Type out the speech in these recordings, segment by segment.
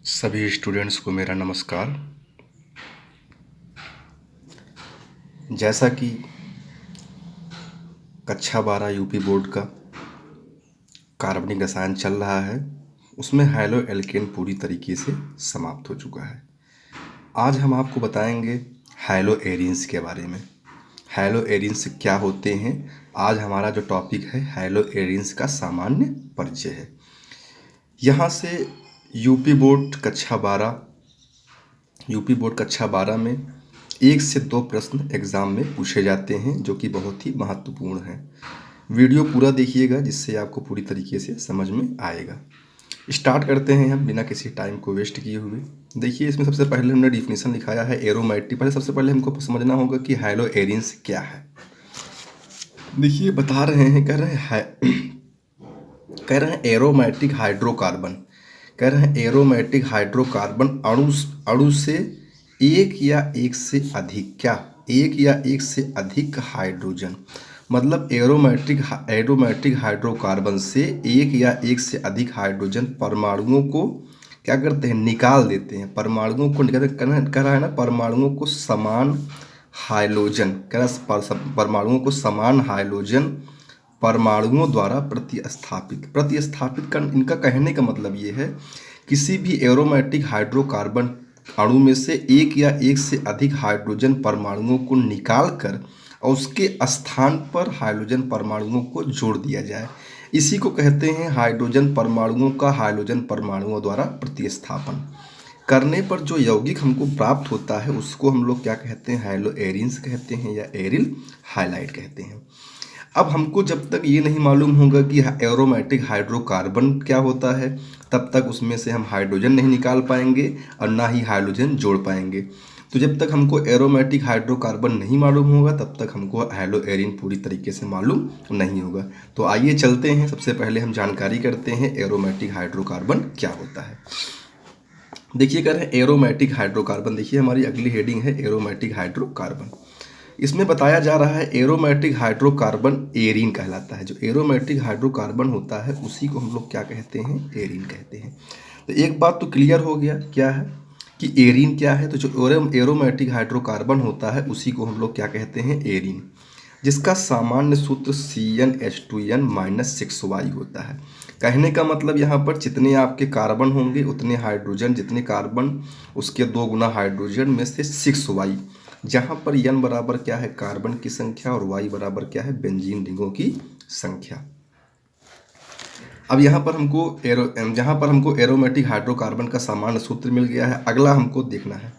सभी स्टूडेंट्स को मेरा नमस्कार। जैसा कि कक्षा 12 यूपी बोर्ड का कार्बनिक रसायन चल रहा है, उसमें हैलो एल्केन पूरी तरीके से समाप्त हो चुका है। आज हम आपको बताएंगे हैलो एरीन्स के बारे में। हैलो एरीन्स क्या होते हैं। आज हमारा जो टॉपिक है हैलो एरीन्स का सामान्य परिचय है। यहाँ से यूपी बोर्ड कक्षा 12 में 1 से 2 प्रश्न एग्ज़ाम में पूछे जाते हैं, जो कि बहुत ही महत्वपूर्ण हैं। वीडियो पूरा देखिएगा, जिससे आपको पूरी तरीके से समझ में आएगा। स्टार्ट करते हैं हम बिना किसी टाइम को वेस्ट किए हुए। देखिए, इसमें सबसे पहले हमने डिफिनीशन लिखाया है एरोमेटिक। पहले सबसे पहले हमको समझना होगा कि हैलो एरीन्स क्या है। देखिए, बता रहे हैं, कह रहे हैं एरोमेटिक हाइड्रोकार्बन। कह रहे हैं एरोमेटिक हाइड्रोकार्बन अणु से एक या एक से अधिक हाइड्रोजन, मतलब एरोमेटिक हाइड्रोकार्बन से एक या एक से अधिक हाइड्रोजन परमाणुओं को क्या करते हैं, निकाल देते हैं। परमाणुओं को कह रहा है ना, परमाणुओं को समान हाइड्रोजन, परमाणुओं को समान हाइड्रोजन परमाणुओं द्वारा प्रतिस्थापित कर। इनका कहने का मतलब ये है, किसी भी एरोमेटिक हाइड्रोकार्बन अणु में से एक या एक से अधिक हाइड्रोजन परमाणुओं को निकाल कर और उसके स्थान पर हाइड्रोजन परमाणुओं को जोड़ दिया जाए। इसी को कहते हैं हाइड्रोजन परमाणुओं का हाइड्रोजन परमाणुओं द्वारा प्रतिस्थापन करने पर जो यौगिक हमको प्राप्त होता है, उसको हम लोग क्या कहते हैं, हैलो एरीन्स कहते हैं या एरिल हाइलाइड कहते हैं। अब हमको जब तक ये नहीं मालूम होगा कि एरोमेटिक हाइड्रोकार्बन क्या होता है, तब तक उसमें से हम हाइड्रोजन नहीं निकाल पाएंगे और ना ही हाइड्रोजन जोड़ पाएंगे। तो जब तक हमको एरोमेटिक हाइड्रोकार्बन नहीं मालूम होगा, तब तक हमको हैलो एरीन पूरी तरीके से मालूम नहीं होगा। तो आइए चलते हैं, सबसे पहले हम जानकारी करते हैं एरोमेटिक हाइड्रोकार्बन क्या होता है। देखिए, कह रहे हैं एरोमेटिक हाइड्रोकार्बन। देखिए, हमारी अगली हेडिंग है एरोमेटिक हाइड्रोकार्बन। इसमें बताया जा रहा है एरोमेटिक हाइड्रोकार्बन एरीन कहलाता है। जो एरोमेटिक हाइड्रोकार्बन होता है, उसी को हम लोग क्या कहते हैं, एरीन कहते हैं। तो एक बात तो क्लियर हो गया, क्या है कि एरीन क्या है। तो जो एरोमेटिक हाइड्रोकार्बन होता है, उसी को हम लोग क्या कहते हैं, एरीन, जिसका सामान्य सूत्र CnH2n-6y होता है। कहने का मतलब यहाँ पर जितने आपके कार्बन होंगे उतने हाइड्रोजन, जितने कार्बन उसके 2 गुना हाइड्रोजन में से 6y, जहाँ पर n बराबर क्या है, कार्बन की संख्या, और y बराबर क्या है, बेंजीन रिंगों की संख्या। अब यहाँ पर हमको एरोमेटिक हाइड्रोकार्बन का सामान्य सूत्र मिल गया है। अगला हमको देखना है,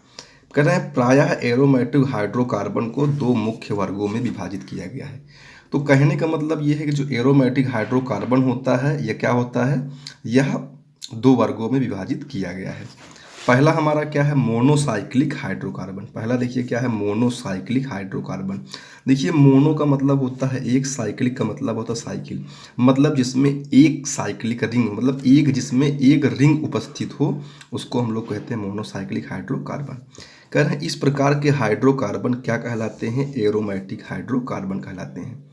कह रहे हैं प्रायः एरोमेटिक हाइड्रोकार्बन को 2 मुख्य वर्गों में विभाजित किया गया है। तो कहने का मतलब ये है कि जो एरोमेटिक हाइड्रोकार्बन होता है, यह क्या होता है, यह 2 वर्गों में विभाजित किया गया है। पहला हमारा क्या है, मोनोसाइक्लिक हाइड्रोकार्बन। पहला देखिए क्या है, मोनोसाइक्लिक हाइड्रोकार्बन। देखिए, मोनो का मतलब होता है एक, साइक्लिक का मतलब होता है साइकिल, मतलब जिसमें एक साइक्लिक रिंग, मतलब एक जिसमें एक रिंग उपस्थित हो, उसको हम लोग कहते हैं मोनोसाइक्लिक हाइड्रोकार्बन। कह रहे हैं इस प्रकार के हाइड्रोकार्बन क्या कहलाते हैं, एरोमेटिक हाइड्रोकार्बन कहलाते हैं,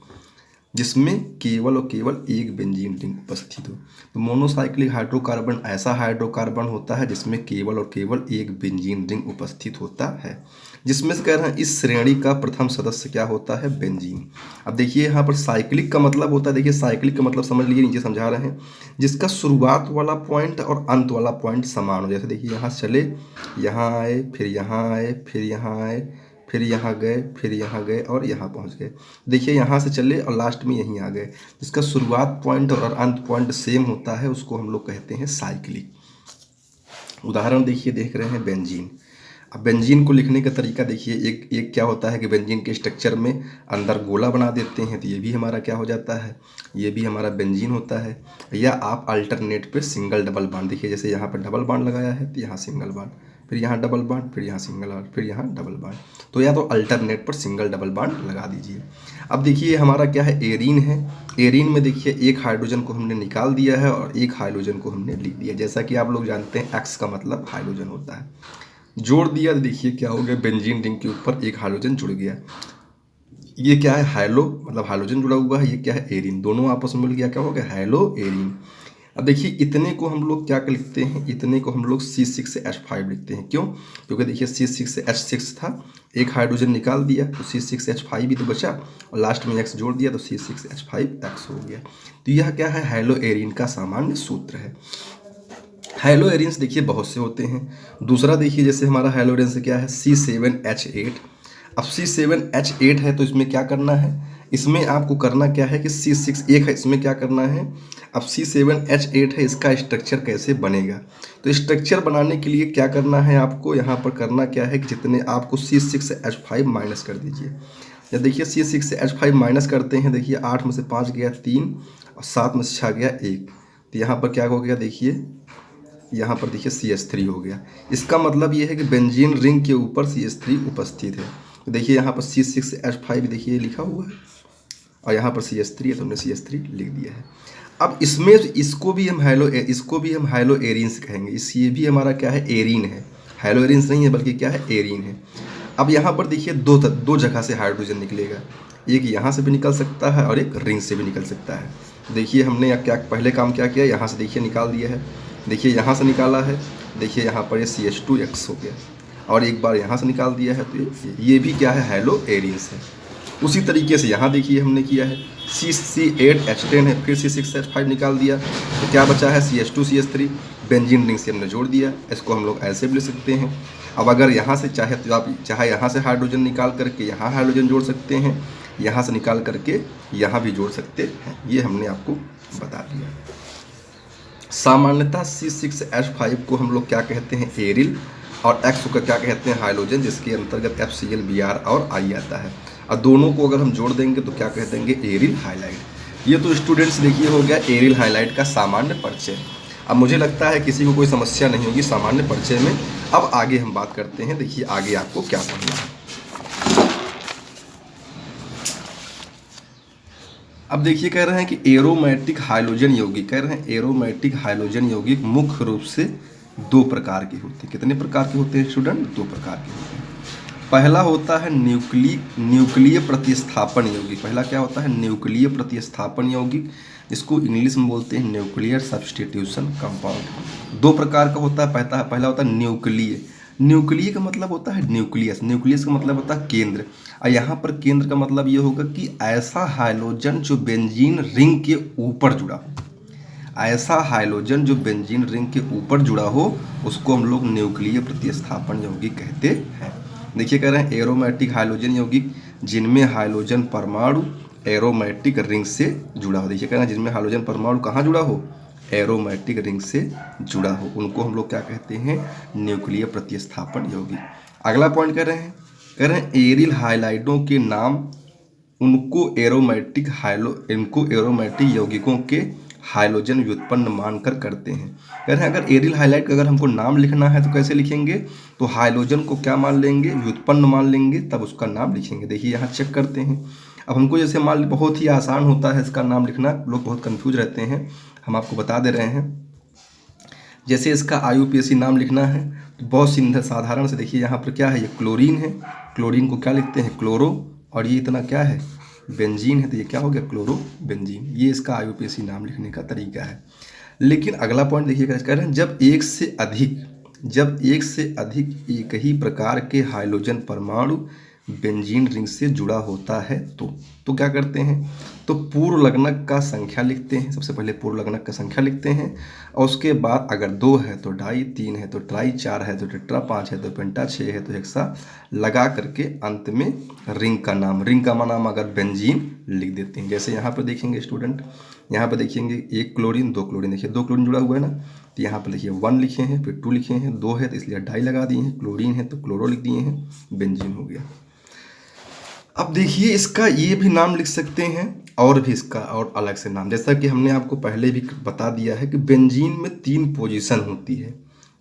जिसमें केवल और केवल एक बेंजीन रिंग उपस्थित हो। तो मोनोसाइक्लिक हाइड्रोकार्बन ऐसा हाइड्रोकार्बन होता है जिसमें केवल और केवल एक बेंजीन रिंग उपस्थित होता है, जिसमें से कह रहे हैं इस श्रेणी का प्रथम सदस्य क्या होता है, बेंजीन। अब देखिए, यहाँ पर साइक्लिक का मतलब होता है, देखिए साइक्लिक का मतलब समझ लीजिए, नीचे समझा रहे हैं, जिसका शुरुआत वाला पॉइंट और अंत वाला पॉइंट समान हो। जैसे देखिए, यहाँ चले, यहाँ आए, फिर यहाँ आए, फिर यहाँ आए, फिर यहाँ गए, फिर यहाँ गए और यहाँ पहुँच गए। देखिए, यहाँ से चले और लास्ट में यहीं आ गए। जिसका शुरुआत पॉइंट और अंत पॉइंट सेम होता है, उसको हम लोग कहते हैं साइक्लिक। उदाहरण देखिए, देख रहे हैं बेंजीन। अब बेंजीन को लिखने का तरीका देखिए, एक क्या होता है कि बेंजीन के स्ट्रक्चर में अंदर गोला बना देते हैं, तो ये भी हमारा क्या हो जाता है, ये भी हमारा बेंजीन होता है। या आप अल्टरनेट पे सिंगल डबल बॉन्ड, देखिए जैसे यहाँ पर डबल बॉन्ड लगाया है, तो यहाँ सिंगल बॉन्ड, फिर यहाँ डबल बॉन्ड, फिर यहाँ सिंगल बॉन्ड, फिर यहाँ डबल बॉन्ड। तो या तो अल्टरनेट पर सिंगल डबल बॉन्ड लगा दीजिए। अब देखिए, हमारा क्या है, एरीन है। एरीन में देखिए एक हाइड्रोजन को हमने निकाल दिया है और एक हाइड्रोजन को हमने लिख दिया। जैसा कि आप लोग जानते हैं, एक्स का मतलब हाइड्रोजन होता है। जोड़ दिया तो देखिए क्या हो गया, बेंजीन रिंग के ऊपर एक हाइड्रोजन जुड़ गया। ये क्या है, हाइलो, मतलब हाइड्रोजन जुड़ा हुआ है। ये क्या है, एरीन। दोनों आपस में मिल गया, क्या हो गया, हाइलो एरीन। अब देखिए इतने को हम लोग क्या लिखते हैं, इतने को हम लोग C6H5 लिखते हैं। क्यों? क्योंकि देखिए C6H6 था, एक हाइड्रोजन निकाल दिया तो C6H5 भी तो बचा, और लास्ट में X जोड़ दिया तो C6H5X हो गया। तो यह क्या है, हैलो एरीन का सामान्य सूत्र है। हैलो एरिन्स देखिए बहुत से होते हैं। दूसरा देखिए जैसे हमारा हैलो एरिन से क्या है, C7H8। अब C7H8 है तो इसमें क्या करना है, इसमें आपको करना क्या है कि C6 एक है, इसमें क्या करना है, अब C7H8 है, इसका स्ट्रक्चर कैसे बनेगा। तो स्ट्रक्चर बनाने के लिए क्या करना है आपको, यहाँ पर करना क्या है कि जितने आपको C6H5 माइनस कर दीजिए। या देखिए C6H5 माइनस करते हैं, देखिए 8 में से 5 गया 3 और 7 में से 6 गया 1, तो यहाँ पर क्या हो गया, देखिए यहाँ पर देखिए CH3 हो गया। इसका मतलब ये है कि बेंजीन रिंग के ऊपर CH3 उपस्थित है। तो देखिए यहाँ पर C6H5 देखिए लिखा हुआ है और यहाँ पर CH3 है तो हमने CH3 लिख दिया है। अब इसमें इसको भी हम हैलो एरिन्स कहेंगे। ये भी हमारा क्या है, एरीन है, हैलो एरिन्स नहीं है बल्कि क्या है, एरीन है। अब यहाँ पर देखिए दो जगह से हाइड्रोजन निकलेगा, एक यहाँ से भी निकल सकता है और एक रिंग से भी निकल सकता है। देखिए हमने क्या पहले काम क्या किया, यहाँ से देखिए निकाल दिया है, देखिए यहाँ से निकाला है, देखिए यहाँ पर ये CH2X हो गया, और एक बार यहाँ से निकाल दिया है तो ये भी क्या है, हैलो एरिन्स है। उसी तरीके से यहाँ देखिए हमने किया है, C8H10 है, फिर C6H5 निकाल दिया तो क्या बचा है, CH2CH3, बेंजीन रिंग से हमने जोड़ दिया। इसको हम लोग ऐसे भी लिख सकते हैं। अब अगर यहाँ से चाहे तो आप चाहे यहाँ से हाइड्रोजन निकाल करके यहाँ हाइड्रोजन जोड़ सकते हैं, यहाँ से निकाल करके यहाँ भी जोड़ सकते हैं। ये हमने आपको बता दिया। सामान्यतः C6H5 को हम लोग क्या कहते हैं, एरिल, और X को क्या कहते हैं, हाइड्रोजन, जिसके अंतर्गत FCl, Br और I आता है। और दोनों को अगर हम जोड़ देंगे तो क्या कह देंगे, एरिल हाइलाइट। ये तो स्टूडेंट्स देखिए हो गया एरिल हाइलाइट का सामान्य परिचय। अब मुझे लगता है किसी को कोई समस्या नहीं होगी सामान्य परिचय में। अब आगे हम बात करते हैं, देखिए आगे आपको क्या पढ़ना है। अब देखिए कह रहे हैं कि एरोमेटिक हाइड्रोजन यौगिक, कह रहे हैं एरोमेटिक हाइड्रोजन यौगिक मुख्य रूप से दो प्रकार के होते हैं। कितने प्रकार के होते हैं स्टूडेंट, दो प्रकार के होते हैं। पहला होता है न्यूक्लिय प्रतिस्थापन यौगिक। पहला क्या होता है, न्यूक्लिय प्रतिस्थापन यौगिक, इसको इंग्लिश में बोलते हैं न्यूक्लियर सब्स्टिट्यूशन कंपाउंड। दो प्रकार का होता है। पहला होता है न्यूक्लिय का मतलब होता है न्यूक्लियस का मतलब होता है केंद्र, और यहाँ पर केंद्र का मतलब ये होगा कि ऐसा हाइड्रोजन जो बेंजीन रिंग के ऊपर जुड़ा हो, ऐसा हाइड्रोजन जो बेंजीन रिंग के ऊपर जुड़ा हो उसको हम लोग न्यूक्लिय प्रतिस्थापन यौगिक कहते हैं। देखिए कह रहे हैं एरोमेटिक हाइड्रोजन यौगिक जिनमें हाइड्रोजन परमाणु एरोमेटिक रिंग से जुड़ा हो। देखिए कह रहे हैं जिनमें हाइड्रोजन परमाणु कहाँ जुड़ा हो, एरोमेटिक रिंग से जुड़ा हो, उनको हम लोग क्या कहते हैं, न्यूक्लियर प्रतिस्थापन यौगिक। अगला पॉइंट कह रहे हैं एरिल हाइलाइटों के नाम इनको एरोमेटिक यौगिकों के हाइड्रोजन व्युत्पन्न मानकर करते हैं। कह रहे हैं अगर एरिल हाइलाइट का अगर हमको नाम लिखना है तो कैसे लिखेंगे, तो हाइड्रोजन को क्या मान लेंगे, व्युत्पन्न मान लेंगे, तब उसका नाम लिखेंगे। देखिए यहाँ चेक करते हैं। अब हमको जैसे मान बहुत ही आसान होता है इसका नाम लिखना, लोग बहुत कंफ्यूज रहते हैं, हम आपको बता दे रहे हैं। जैसे इसका IUPAC नाम लिखना है तो बहुत साधारण से देखिए यहाँ पर क्या है, ये क्लोरीन है, क्लोरीन को क्या लिखते हैं, क्लोरो, और ये इतना क्या है, बेंजीन है, तो ये क्या हो गया, क्लोरो बेंजीन। ये इसका IUPAC नाम लिखने का तरीका है। लेकिन अगला पॉइंट देखिएगा, कह रहे हैं जब एक से अधिक एक ही प्रकार के हाइड्रोजन परमाणु बेंजीन रिंग से जुड़ा होता है तो क्या करते हैं, तो पूर्व लग्नक का संख्या लिखते हैं। सबसे पहले पूर्व लग्नक का संख्या लिखते हैं, और उसके बाद अगर 2 है तो डाई, 3 है तो ट्राई, 4 है तो टेट्रा, 5 है तो पेंटा, 6 है तो हेक्सा, लगा करके अंत में रिंग का नाम अगर बेंजीन लिख देते हैं। जैसे यहाँ पर देखेंगे स्टूडेंट, यहाँ पर देखेंगे 1 क्लोरीन 2 क्लोरीन, देखिए 2 क्लोरीन जुड़ा हुआ है ना, तो यहाँ पर देखिए 1 लिखे हैं, फिर 2 लिखे हैं, 2 है तो इसलिए डाई लगा दिए हैं, क्लोरीन है तो क्लोरो लिख दिए हैं, बेंजीन हो गया। अब देखिए इसका ये भी नाम लिख सकते हैं और भी इसका और अलग से नाम, जैसा कि हमने आपको पहले भी बता दिया है कि बेंजीन में 3 पोजीशन होती है,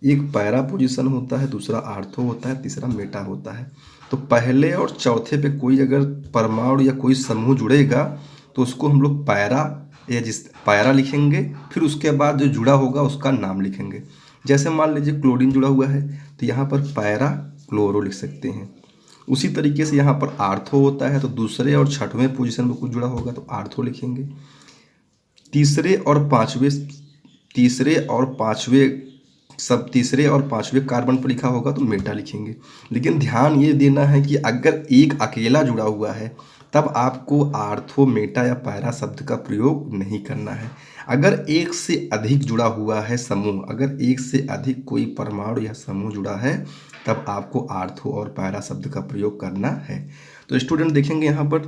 एक पैरा पोजीशन होता है, दूसरा आर्थो होता है, तीसरा मेटा होता है। तो पहले और चौथे पे कोई अगर परमाणु या कोई समूह जुड़ेगा तो उसको हम लोग पैरा लिखेंगे, फिर उसके बाद जो जुड़ा होगा उसका नाम लिखेंगे। जैसे मान लीजिए क्लोरीन जुड़ा हुआ है तो यहाँ पर पैरा क्लोरो लिख सकते हैं। उसी तरीके से यहाँ पर आर्थो होता है तो दूसरे और छठवें पोजीशन में कुछ जुड़ा होगा तो आर्थो लिखेंगे, तीसरे और पांचवें तीसरे और पांचवें कार्बन पर लिखा होगा तो मेटा लिखेंगे। लेकिन ध्यान ये देना है कि अगर एक अकेला जुड़ा हुआ है तब आपको आर्थो, मेटा या पैरा शब्द का प्रयोग नहीं करना है। अगर एक से अधिक जुड़ा हुआ है समूह, अगर एक से अधिक कोई परमाणु या समूह जुड़ा है तब आपको आर्थो और पैरा शब्द का प्रयोग करना है। तो स्टूडेंट देखेंगे यहाँ पर,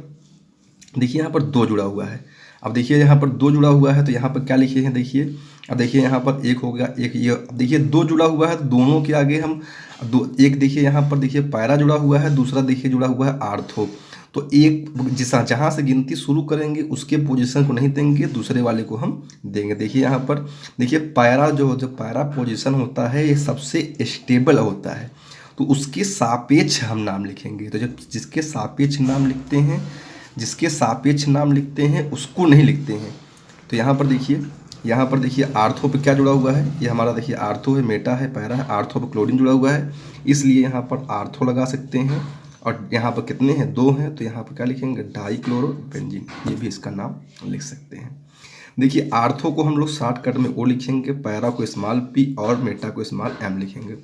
देखिए यहाँ पर 2 जुड़ा हुआ है। अब देखिए यहाँ पर 2 जुड़ा हुआ है तो यहाँ पर क्या लिखे हैं, देखिए अब देखिए यहाँ पर 1 हो गया, एक ये, देखिए 2 जुड़ा हुआ है तो दोनों के आगे हम एक देखिए यहाँ पर देखिए पैरा जुड़ा हुआ है, दूसरा देखिए जुड़ा हुआ है आर्थो। तो एक जहाँ से गिनती शुरू करेंगे उसके पोजीशन को नहीं देंगे, दूसरे वाले को हम देंगे। देखिए यहाँ पर देखिए पैरा जो पैरा पोजीशन होता है ये सबसे स्टेबल होता है, तो उसके सापेक्ष हम नाम लिखेंगे। तो जब जिसके सापेक्ष नाम लिखते हैं उसको नहीं लिखते हैं। तो यहाँ पर देखिए आर्थो पे क्या जुड़ा हुआ है, ये हमारा देखिए आर्थो है, मेटा है, पैरा है, आर्थो पे क्लोरीन जुड़ा हुआ है, इसलिए यहाँ पर आर्थो लगा सकते हैं। और यहाँ पर कितने हैं, 2 हैं, तो यहाँ पर क्या लिखेंगे, डाइक्लोरोबेंजीन, ये भी इसका नाम लिख सकते हैं। देखिए आर्थो को हम लोग शॉर्टकट में ओ लिखेंगे, पैरा को स्मॉल पी और मेटा को स्मॉल एम लिखेंगे।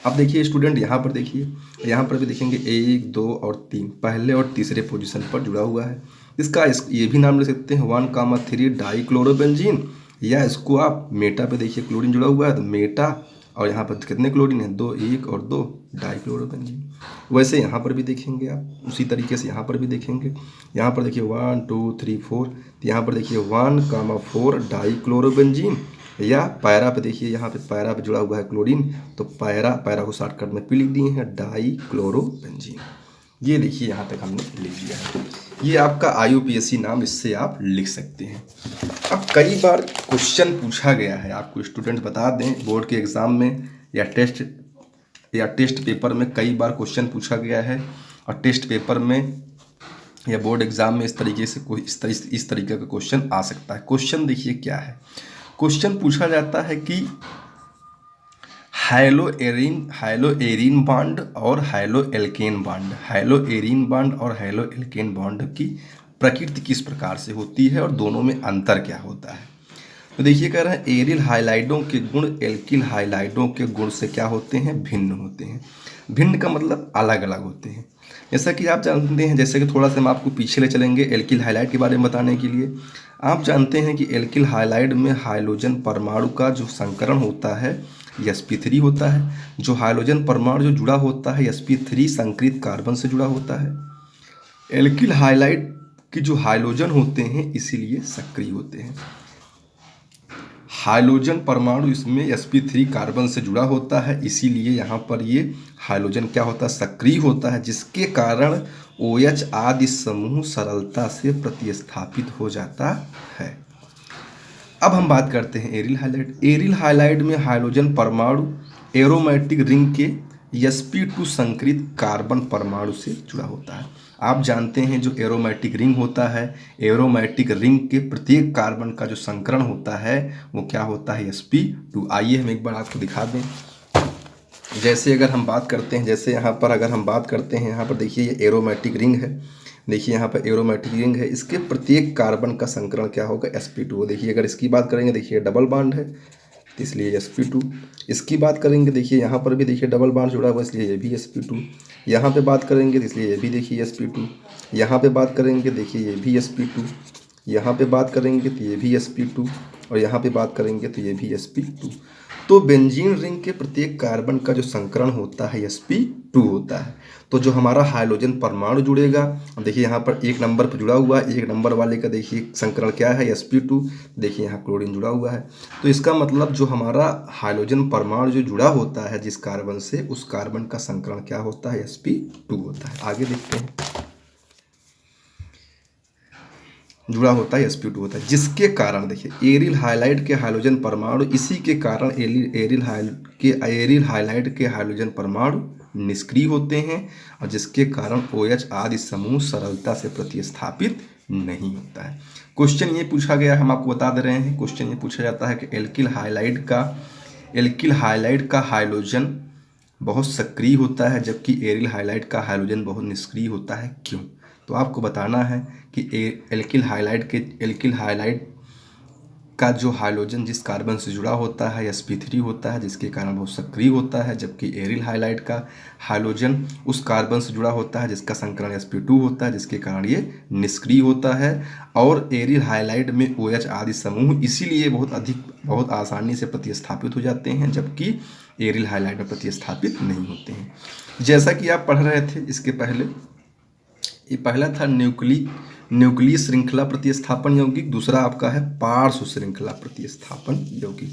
अब देखिए स्टूडेंट यहाँ पर देखिए, यहाँ पर भी देखेंगे 1, 2 और 3 पहले और तीसरे पोजीशन पर जुड़ा हुआ है। इसका ये भी नाम ले सकते हैं 1,3 डाइक्लोरोबेंजीन, या इसको आप मेटा पे देखिए क्लोरीन जुड़ा हुआ है तो मेटा, और यहाँ पर कितने क्लोरीन है, 2, 1 और 2 डाइक्लोरोबेंजीन। वैसे यहाँ पर भी देखेंगे आप, उसी तरीके से यहाँ पर भी देखेंगे। यहाँ पर देखिए 1, 2, 3, 4, तो यहाँ पर देखिए 1,4 डाइक्लोरोबेंजीन, या पैरा पे देखिए, यहाँ पे पैरा पे जुड़ा हुआ है क्लोरीन, तो पैरा को शॉर्टकट में पी लिख दिए हैं डाइक्लोरोबेंजीन। ये देखिए यहाँ तक हमने लिख दिया है। ये आपका IUPAC नाम, इससे आप लिख सकते हैं। अब कई बार क्वेश्चन पूछा गया है, आपको स्टूडेंट बता दें, बोर्ड के एग्ज़ाम में या टेस्ट पेपर में कई बार क्वेश्चन पूछा गया है, और टेस्ट पेपर में या बोर्ड एग्ज़ाम में इस तरीके से इस तरीके का क्वेश्चन आ सकता है। क्वेश्चन देखिए क्या है, क्वेश्चन पूछा जाता है कि हाइलोएरीन बॉन्ड और हाइलोएल्केन बॉन्ड की प्रकृति किस प्रकार से होती है और दोनों में अंतर क्या होता है। तो देखिए कह रहे हैं एरिल हाइलाइडों के गुण एल्किल हाइलाइडों के गुण से क्या होते हैं, भिन्न होते हैं। भिन्न का मतलब अलग अलग होते हैं। जैसा कि आप जानते हैं, जैसे कि थोड़ा सा हम आपको पीछे ले चलेंगे एल्किल हाइलाइड के बारे में बताने के लिए। आप जानते हैं कि एल्किल हाइलाइड में हाइड्रोजन परमाणु का जो संकरण होता है sp3 होता है। जो हाइड्रोजन परमाणु जो जुड़ा होता है sp3 संकरित कार्बन से जुड़ा होता है। एल्किल हाइलाइड के जो हाइड्रोजन होते हैं इसीलिए सक्रिय होते हैं। हाइड्रोजन परमाणु इसमें sp3 कार्बन से जुड़ा होता है, इसीलिए यहाँ पर ये हाइड्रोजन क्या होता है, सक्रिय होता है, जिसके कारण OH आदि समूह सरलता से प्रतिस्थापित हो जाता है। अब हम बात करते हैं एरिल हाइलाइड। एरिल हाइलाइड में हाइड्रोजन परमाणु एरोमेटिक रिंग के sp2 संकरित कार्बन परमाणु से जुड़ा होता है। आप जानते हैं जो एरोमेटिक रिंग होता है, एरोमेटिक रिंग के प्रत्येक कार्बन का जो संकरण होता है वो क्या होता है, sp2। आइए हम एक बार आपको दिखा दें। जैसे अगर हम बात करते हैं, जैसे यहाँ पर अगर हम बात करते हैं, यहाँ पर देखिए ये एरोमेटिक रिंग है, देखिए यहाँ पर एरोमेटिक रिंग है, इसके प्रत्येक कार्बन का संकरण क्या होगा, sp2। देखिए अगर इसकी बात करेंगे, देखिए डबल बॉन्ड है इसलिए sp2। इसकी बात करेंगे, देखिए यहाँ पर भी देखिए डबल बॉन्ड जुड़ा हुआ इसलिए ये भी sp2। यहाँ पे बात करेंगे तो इसलिए ये भी देखिए sp2। यहाँ पे बात करेंगे देखिए ये भी sp2। यहाँ पे बात करेंगे तो ये भी sp2, और यहाँ पे बात करेंगे तो ये भी sp2। तो बेंजीन रिंग के प्रत्येक कार्बन का जो संकरण होता है sp2 होता है। तो जो हमारा हाइड्रोजन परमाणु जुड़ेगा, अब देखिए यहाँ पर 1 नंबर पर जुड़ा हुआ है, 1 नंबर वाले का देखिए संकरण क्या है, sp2। देखिए यहाँ क्लोरीन जुड़ा हुआ है, तो इसका मतलब जो हमारा हाइड्रोजन परमाणु जो जुड़ा होता है जिस कार्बन से, उस कार्बन का संकरण क्या होता है, sp2 होता है। आगे देखते हैं, जुड़ा होता है sp2 होता है, जिसके कारण देखिए एरिल हाइलाइड के हाइड्रोजन परमाणु, इसी के कारण एरिल हाइलाइड के हाइड्रोजन परमाणु निष्क्रिय होते हैं, और जिसके कारण OH आदि समूह सरलता से प्रतिस्थापित नहीं होता है। क्वेश्चन ये पूछा गया, हम आपको बता दे रहे हैं, क्वेश्चन ये पूछा जाता है कि एल्किल हाइलाइड का हाइड्रोजन बहुत सक्रिय होता है जबकि एरिल हाइलाइड का हाइड्रोजन बहुत निष्क्रिय होता है, क्यों। तो आपको बताना है कि एल्किल हाइलाइड का जो हाइड्रोजन जिस कार्बन से जुड़ा होता है sp3 होता है, जिसके कारण वो सक्रिय होता है, जबकि एरिल हाइलाइड का हाइड्रोजन उस कार्बन से जुड़ा होता है जिसका संकरण sp2 होता है, जिसके कारण ये निष्क्रिय होता है। और एरिल हाइलाइड में OH आदि समूह इसीलिए बहुत आसानी से प्रतिस्थापित हो जाते हैं, जबकि एरिल हाइलाइड में प्रतिस्थापित नहीं होते हैं। जैसा कि आप पढ़ रहे थे इसके पहले, ये पहला था न्यूक्लिय श्रृंखला प्रतिस्थापन यौगिक, दूसरा आपका है पार्श्व श्रृंखला प्रतिस्थापन यौगिक,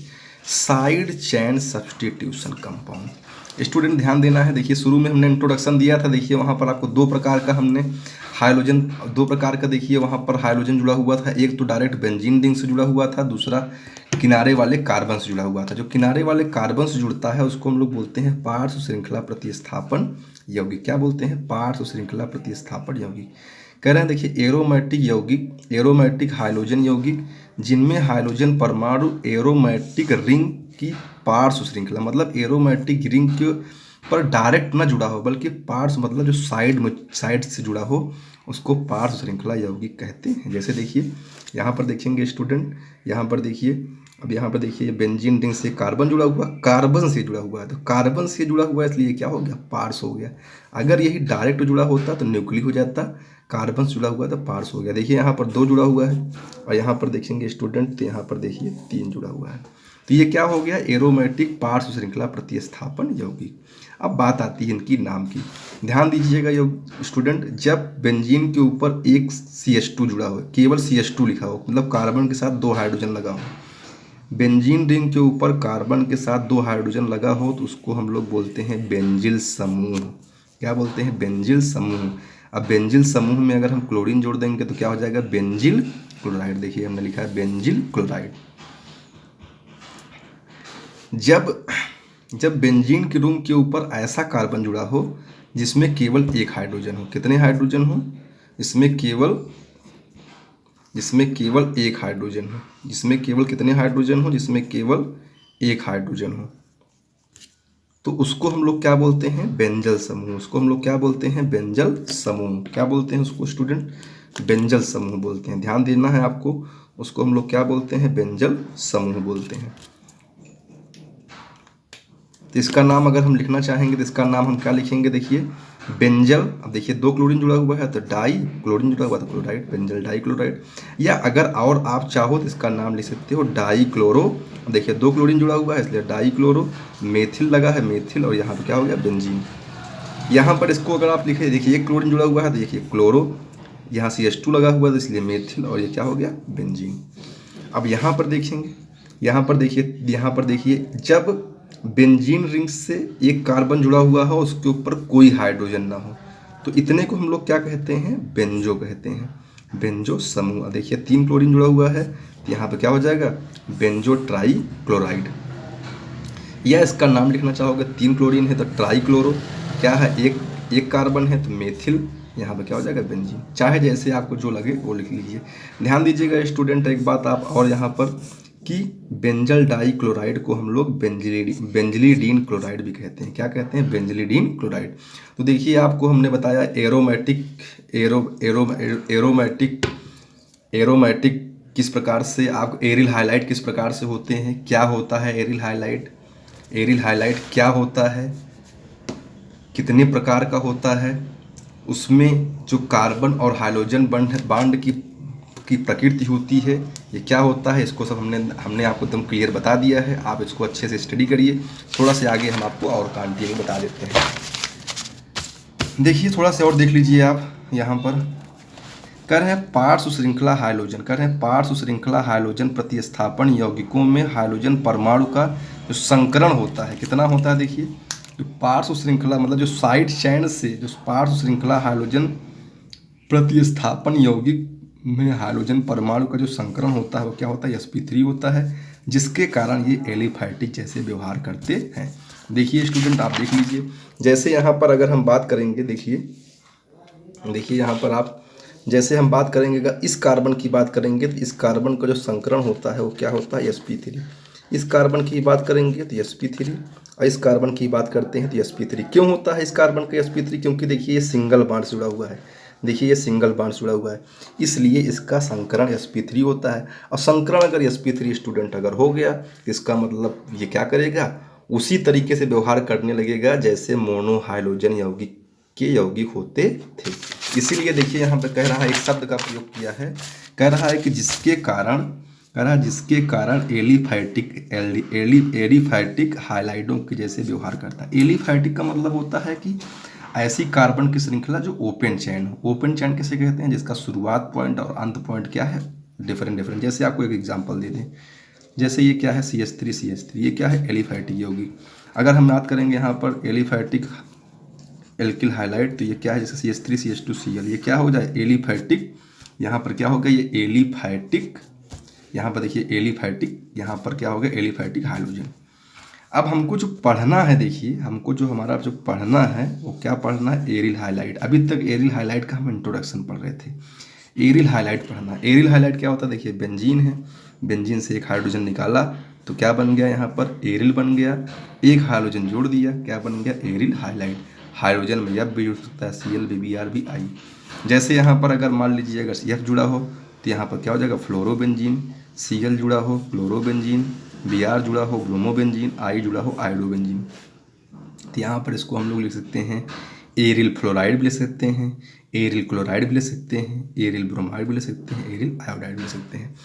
side chain substitution compound. Student ध्यान देना है, देखिए शुरू में हमने इंट्रोडक्शन दिया था, देखिए वहाँ पर आपको दो प्रकार का देखिए वहाँ पर हाइड्रोजन जुड़ा हुआ था। एक तो डायरेक्ट बेंजीन रिंग से जुड़ा हुआ था, दूसरा किनारे वाले कार्बन से जुड़ा हुआ था। जो किनारे वाले कार्बन से जुड़ता है उसको हम लोग बोलते हैं पार्श्व श्रृंखला प्रतिस्थापन यौगिक। क्या बोलते हैं? पार्श्व श्रृंखला प्रतिस्थापन यौगिक। कह रहे हैं देखिए एरोमेटिक हाइड्रोजन यौगिक जिनमें हाइड्रोजन परमाणु एरोमेटिक रिंग की पार्श्व श्रृंखला, मतलब एरोमेटिक रिंग के पर डायरेक्ट ना जुड़ा हो बल्कि पार्श्व मतलब जो साइड से जुड़ा हो उसको पार्श्व श्रृंखला यौगिक कहते हैं। जैसे देखिए यहाँ पर देखेंगे स्टूडेंट, यहाँ पर देखिए, अब यहाँ पर देखिए बेंजीन रिंग से कार्बन जुड़ा हुआ, कार्बन से जुड़ा हुआ है, तो कार्बन से जुड़ा हुआ है इसलिए क्या हो गया? पार्श्व हो गया। अगर यही डायरेक्ट जुड़ा होता तो न्यूक्लिय हो जाता, कार्बन से जुड़ा हुआ तो पार्श्व हो गया। देखिए यहाँ पर 2 जुड़ा हुआ है और यहाँ पर देखेंगे स्टूडेंट तो यहाँ पर देखिए 3 जुड़ा हुआ है, तो ये क्या हो गया? एरोमेटिक पार्श्व श्रृंखला प्रतिस्थापन यौगिक। अब बात आती है इनकी नाम की, ध्यान दीजिएगा स्टूडेंट, जब बेंजीन के ऊपर एक CH2 जुड़ा हो, केवल CH2 लिखा हो, मतलब कार्बन के साथ 2 हाइड्रोजन लगा हो, बेंजीन रिंग के ऊपर कार्बन के साथ 2 हाइड्रोजन लगा हो तो उसको हम लोग बोलते हैं बेंजिल समूह। क्या बोलते हैं? बेंजिल समूह। अब बेंजिल समूह में अगर हम क्लोरीन जोड़ देंगे तो क्या हो जाएगा? Benzyl chloride. देखिए हमने लिखा है बेंजिल क्लोराइड। जब बेंजीन की रिंग के ऊपर ऐसा कार्बन जुड़ा हो जिसमें केवल एक हाइड्रोजन हो, कितने हाइड्रोजन हो? इसमें केवल एक हाइड्रोजन हो, जिसमें केवल कितने हाइड्रोजन हो? जिसमें केवल एक हाइड्रोजन हो, तो उसको हम लोग क्या बोलते हैं? बेंजल समूह। उसको हम लोग क्या बोलते हैं? बेंजल समूह। क्या बोलते हैं उसको स्टूडेंट? बेंजल समूह बोलते हैं। ध्यान देना है आपको, उसको हम लोग क्या बोलते हैं? बेंजल समूह बोलते हैं। तो इसका नाम अगर हम लिखना चाहेंगे तो इसका नाम हम क्या लिखेंगे? देखिए बेंजल, अब देखिए 2 क्लोरीन जुड़ा हुआ है तो डाई, क्लोरीन जुड़ा हुआ तो क्लोराइड, बेंजल डाई क्लोराइड। या अगर और आप चाहो तो इसका नाम लिख सकते हो डाई क्लोरो। देखिए 2 क्लोरीन जुड़ा हुआ है इसलिए डाई क्लोरो, मेथिल लगा है मेथिल, और यहाँ पे क्या हो गया? बेंजीन। यहाँ पर इसको अगर आप लिखे, देखिए 1 क्लोरीन जुड़ा हुआ है तो देखिए क्लोरो, यहाँ CH2 लगा हुआ है तो इसलिए मेथिल, और ये क्या हो गया? बेंजीन। अब यहाँ पर देखेंगे, यहाँ पर देखिए जब बेंजीन रिंग से एक कार्बन जुड़ा हुआ हो उसके ऊपर कोई हाइड्रोजन ना हो तो इतने को हम लोग क्या कहते हैं? बेंजो कहते हैं, बेंजो समूह। देखिए 3 क्लोरीन जुड़ा हुआ है तो यहाँ पे क्या हो जाएगा? Benzotrichloride. या इसका नाम लिखना चाहोगे, 3 क्लोरीन है तो ट्राई क्लोरो, क्या है? एक कार्बन है तो मेथिल, यहाँ पे क्या हो जाएगा? बेंजीन। चाहे जैसे आपको जो लगे वो लिख लीजिए। ध्यान दीजिएगा स्टूडेंट एक बात आप और यहाँ पर कि बेंजल डाई क्लोराइड को हम लोग बेंजलीडीन क्लोराइड भी कहते हैं। क्या कहते हैं? बेंजलीडीन क्लोराइड। तो देखिए आपको हमने बताया एरोमेटिक किस प्रकार से, आप एरिल हाइलाइट किस प्रकार से होते हैं, क्या होता है एरिल हाइलाइट क्या होता है, कितने प्रकार का होता है, उसमें जो कार्बन और हाइड्रोजन बॉन्ड की प्रकृति होती है, ये क्या होता है, इसको सब हमने आपको एकदम क्लियर बता दिया है। आप इसको अच्छे से स्टडी करिए। थोड़ा से आगे हम आपको और क्वांटिटी में बता देते हैं। देखिए थोड़ा सा और देख लीजिए आप, यहाँ पर कर रहे हैं पार्श्व श्रृंखला हाइड्रोजन प्रतिस्थापन यौगिकों में हाइड्रोजन परमाणु का जो संकरण होता है कितना होता है? देखिए जो पार्श्व श्रृंखला मतलब जो साइड चेन से जो पार्श्व श्रृंखला हाइड्रोजन प्रतिस्थापन यौगिक में हाइड्रोजन परमाणु का जो संकरण होता है वो क्या होता है? sp3 होता है, जिसके कारण ये एलिफैटिक जैसे व्यवहार करते हैं। देखिए स्टूडेंट आप देख लीजिए, जैसे यहाँ पर अगर हम बात करेंगे, देखिए यहाँ पर आप जैसे हम बात करेंगे अगर इस कार्बन की बात करेंगे तो इस कार्बन का जो संकरण होता है वो क्या होता है? sp3। इस कार्बन की बात करेंगे तो sp3, और इस कार्बन की बात करते हैं तो sp3। क्यों होता है इस कार्बन का sp3? क्योंकि देखिए ये सिंगल बॉन्ड से जुड़ा हुआ है। देखिए ये सिंगल बॉन्ड जुड़ा हुआ है, इसलिए इसका संकरण sp3 होता है। और संकरण अगर sp3 स्टूडेंट अगर हो गया तो इसका मतलब ये क्या करेगा, उसी तरीके से व्यवहार करने लगेगा जैसे मोनो हाइड्रोजन यौगिक के यौगिक होते थे। इसीलिए देखिए यहाँ पे कह रहा है, एक शब्द का प्रयोग किया है, कह रहा है कि जिसके कारण एलिफैटिक हाइलाइडों के जैसे व्यवहार करता है। एलिफैटिक का मतलब होता है कि ऐसी कार्बन की श्रृंखला जो ओपन चैन हो। ओपन चैन किसे कहते हैं, जिसका शुरुआत पॉइंट और अंत पॉइंट क्या है, डिफरेंट। जैसे आपको एक एग्जांपल दे दें, जैसे ये क्या है CH3 ये क्या है, एलिफैटिक यौगिक। अगर हम बात करेंगे यहाँ पर एलिफैटिक एल्किल हाइलाइड, तो ये क्या है, जैसे CH3CH2Cl, ये क्या हो जाए, एलिफैटिक। यहाँ पर क्या हो गया, ये एलिफैटिक, यहाँ पर देखिए एलिफैटिक, यहाँ पर क्या हो गया, एलिफैटिक हाइड्रोजन। अब हमको जो पढ़ना है, देखिए हमको जो हमारा जो पढ़ना है वो क्या पढ़ना है, एरिल हाइलाइड। अभी तक एरिल हाइलाइड का हम इंट्रोडक्शन पढ़ रहे थे, एरिल हाइलाइड पढ़ना है। एरिल हाइलाइड क्या होता है, देखिए बेंजीन है, बेंजीन से एक हाइड्रोजन निकाला तो क्या बन गया, यहाँ पर एरिल बन गया। एक हाइड्रोजन जोड़ दिया, क्या बन गया, एरिल हाइलाइड। हाइड्रोजन में F भी जुड़ सकता है, Cl BBr भी आई। जैसे यहाँ पर अगर मान लीजिए अगर F जुड़ा हो तो यहाँ पर क्या हो जाएगा, फ्लोरोबेंजीन। Cl जुड़ा हो क्लोरोबेंजीन, Br जुड़ा हो ब्रोमोबेंजीन, I जुड़ा हो आयोडोबेंजीन। तो यहाँ पर इसको हम लोग लिख सकते हैं एरिल फ्लोराइड भी लिख सकते हैं, एरिल क्लोराइड भी लिख सकते हैं, एरिल ब्रोमाइड भी लिख सकते हैं, एरिल आयोडाइड भी लिख सकते हैं।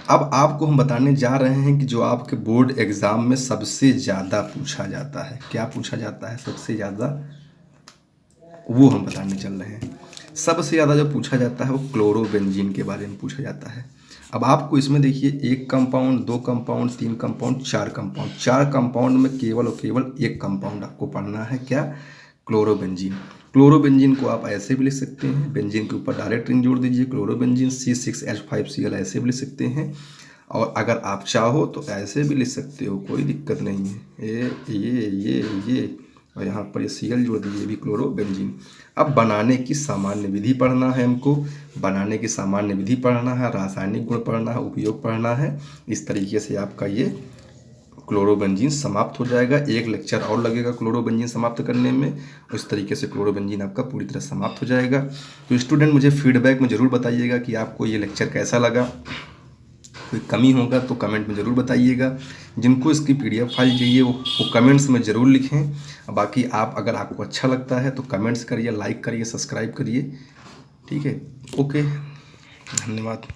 अब आपको हम बताने जा रहे हैं कि जो आपके बोर्ड एग्जाम में सबसे ज़्यादा पूछा जाता है, क्या पूछा जाता है सबसे ज़्यादा, वो हम बताने चल रहे हैं। सबसे ज़्यादा जो पूछा जाता है वो क्लोरोबेंजीन के बारे में पूछा जाता है। अब आपको इसमें देखिए 1 compound, 2 compound, 3 compound, 4 compound, 4 compound में केवल और केवल एक कंपाउंड आपको पढ़ना है, क्या, क्लोरोबेंजीन। क्लोरोबेंजीन को आप ऐसे भी लिख सकते हैं, बेंजीन के ऊपर डायरेक्ट रिंग जोड़ दीजिए, क्लोरोबेंजीन C6H5Cl ऐसे भी लिख सकते हैं। और अगर आप चाहो तो ऐसे भी लिख सकते हो, कोई दिक्कत नहीं है। ये और यहाँ पर ये Cl जोड़ दीजिए, भी क्लोरोबेंजीन। अब बनाने की सामान्य विधि पढ़ना है हमको, बनाने की सामान्य विधि पढ़ना है, रासायनिक गुण पढ़ना है, उपयोग पढ़ना है। इस तरीके से आपका ये क्लोरोबेंजीन समाप्त हो जाएगा। एक लेक्चर और लगेगा क्लोरोबेंजीन समाप्त करने में, उस तरीके से क्लोरोबेंजीन आपका पूरी तरह समाप्त हो जाएगा। तो स्टूडेंट मुझे फीडबैक में ज़रूर बताइएगा कि आपको ये लेक्चर कैसा लगा। कोई कमी होगा तो कमेंट में ज़रूर बताइएगा। जिनको इसकी PDF फाइल चाहिए वो कमेंट्स में ज़रूर लिखें। बाकी आप अगर आपको अच्छा लगता है तो कमेंट्स करिए, लाइक करिए, सब्सक्राइब करिए। ठीक है, ओके, धन्यवाद।